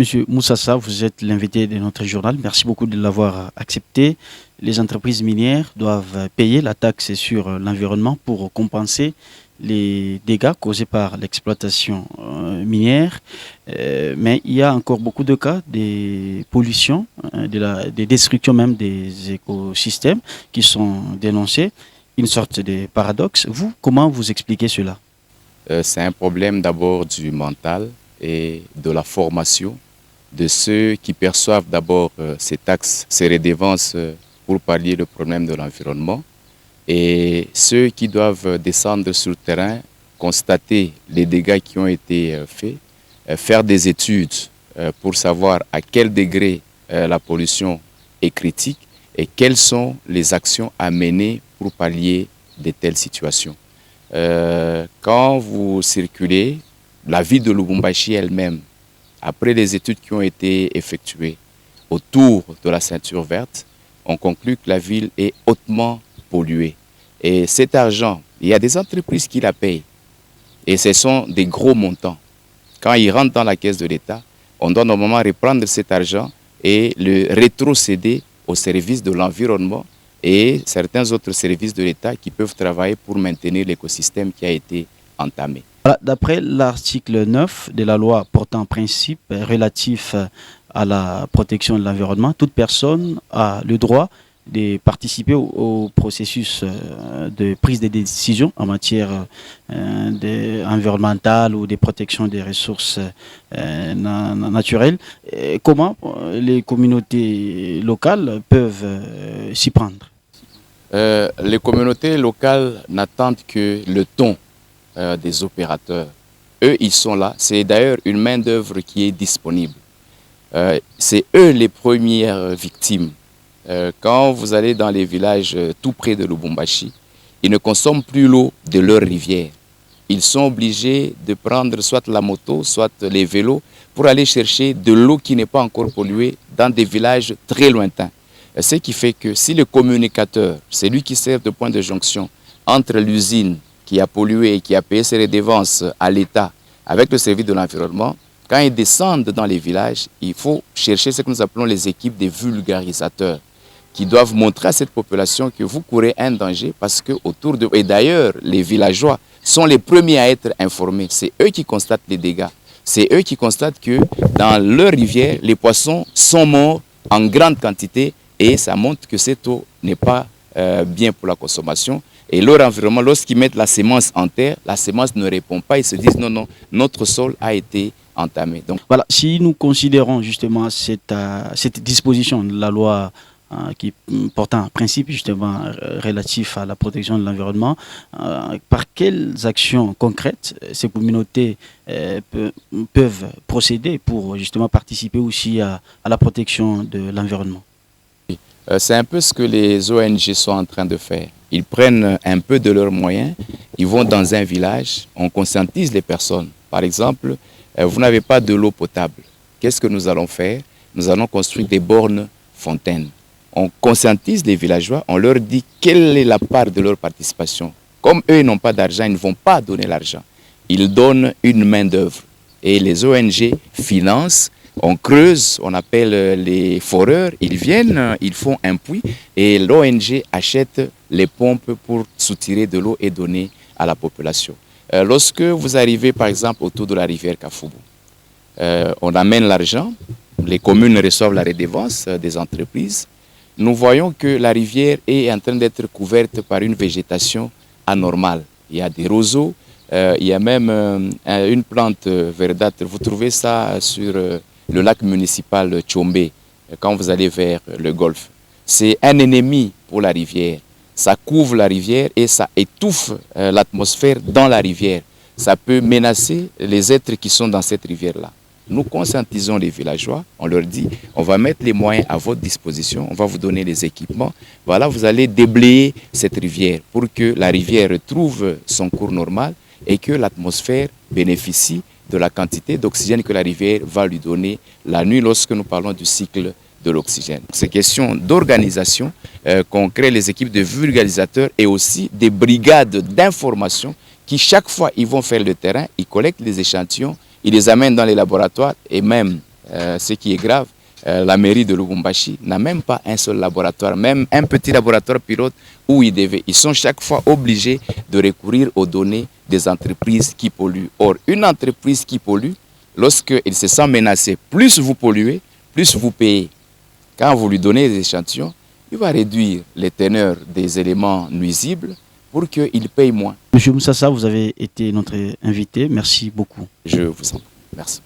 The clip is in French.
Monsieur Moussassa, vous êtes l'invité de notre journal. Merci beaucoup de l'avoir accepté. Les entreprises minières doivent payer la taxe sur l'environnement pour compenser les dégâts causés par l'exploitation minière. Mais il y a encore beaucoup de cas de pollution, des destructions même des écosystèmes qui sont dénoncés. Une sorte de paradoxe. Vous, comment vous expliquez cela? C'est un problème d'abord du mental et de la formation de ceux qui perçoivent d'abord ces taxes, ces redevances pour pallier le problème de l'environnement, et ceux qui doivent descendre sur le terrain, constater les dégâts qui ont été faits, faire des études pour savoir à quel degré la pollution est critique et quelles sont les actions à mener pour pallier de telles situations. Quand vous circulez, la ville de Lubumbashi elle-même, après les études qui ont été effectuées autour de la ceinture verte, on conclut que la ville est hautement polluée. Et cet argent, il y a des entreprises qui la payent. Et ce sont des gros montants. Quand il rentre dans la caisse de l'État, on doit normalement reprendre cet argent et le rétrocéder au service de l'environnement et certains autres services de l'État qui peuvent travailler pour maintenir l'écosystème qui a été entamé. Voilà, d'après l'article 9 de la loi portant principe relatif à la protection de l'environnement, toute personne a le droit de participer au processus de prise de décision en matière environnementale ou de protection des ressources naturelles. Et comment les communautés locales peuvent s'y prendre? Les communautés locales n'attendent que le ton des opérateurs. Eux, ils sont là. C'est d'ailleurs une main-d'œuvre qui est disponible. C'est eux les premières victimes. Quand vous allez dans les villages tout près de Lubumbashi, ils ne consomment plus l'eau de leur rivière. Ils sont obligés de prendre soit la moto, soit les vélos pour aller chercher de l'eau qui n'est pas encore polluée dans des villages très lointains. Ce qui fait que si le communicateur, c'est lui qui sert de point de jonction entre l'usine qui a pollué et qui a payé ses redevances à l'État avec le service de l'environnement, quand ils descendent dans les villages, il faut chercher ce que nous appelons les équipes de vulgarisateurs qui doivent montrer à cette population que vous courez un danger parce que autour de... Et d'ailleurs, les villageois sont les premiers à être informés. C'est eux qui constatent les dégâts. C'est eux qui constatent que dans leur rivière, les poissons sont morts en grande quantité et ça montre que cette eau n'est pas bien pour la consommation. Et leur environnement, lorsqu'ils mettent la sémence en terre, la sémence ne répond pas. Ils se disent non, non, notre sol a été entamé. Donc, voilà, si nous considérons justement cette disposition de la loi qui porte un principe justement relatif à la protection de l'environnement, par quelles actions concrètes ces communautés peuvent procéder pour justement participer aussi à la protection de l'environnement? c'est un peu ce que les ONG sont en train de faire. Ils prennent un peu de leurs moyens, ils vont dans un village, on conscientise les personnes. Par exemple, vous n'avez pas de l'eau potable. Qu'est-ce que nous allons faire? Nous allons construire des bornes fontaines. On conscientise les villageois, on leur dit quelle est la part de leur participation. Comme eux n'ont pas d'argent, ils ne vont pas donner l'argent. Ils donnent une main-d'œuvre. Et les ONG financent, on creuse, on appelle les foreurs, ils viennent, ils font un puits et l'ONG achète les pompes pour soutirer de l'eau et donner à la population. Lorsque vous arrivez par exemple autour de la rivière Kafoubou, on amène l'argent, les communes reçoivent la redevance des entreprises. Nous voyons que la rivière est en train d'être couverte par une végétation anormale. Il y a des roseaux, il y a même une plante verdâtre. Vous trouvez ça sur le lac municipal Tchombe, quand vous allez vers le golfe. C'est un ennemi pour la rivière. Ça couvre la rivière et ça étouffe l'atmosphère dans la rivière. Ça peut menacer les êtres qui sont dans cette rivière-là. Nous conscientisons les villageois, on leur dit, on va mettre les moyens à votre disposition, on va vous donner les équipements. Voilà, vous allez déblayer cette rivière pour que la rivière retrouve son cours normal et que l'atmosphère bénéficie de la quantité d'oxygène que la rivière va lui donner la nuit lorsque nous parlons du cycle de l'oxygène. C'est question d'organisation qu'on crée les équipes de vulgarisateurs et aussi des brigades d'information qui chaque fois ils vont faire le terrain, ils collectent les échantillons, ils les amènent dans les laboratoires et même ce qui est grave. La mairie de Lubumbashi n'a même pas un seul laboratoire, même un petit laboratoire pilote où ils sont chaque fois obligés de recourir aux données des entreprises qui polluent. Or, une entreprise qui pollue, lorsqu'il se sent menacé, plus vous polluez, plus vous payez. Quand vous lui donnez des échantillons, il va réduire les teneurs des éléments nuisibles pour qu'il paye moins. Monsieur Moussassa, vous avez été notre invité. Merci beaucoup. Je vous en prie. Merci.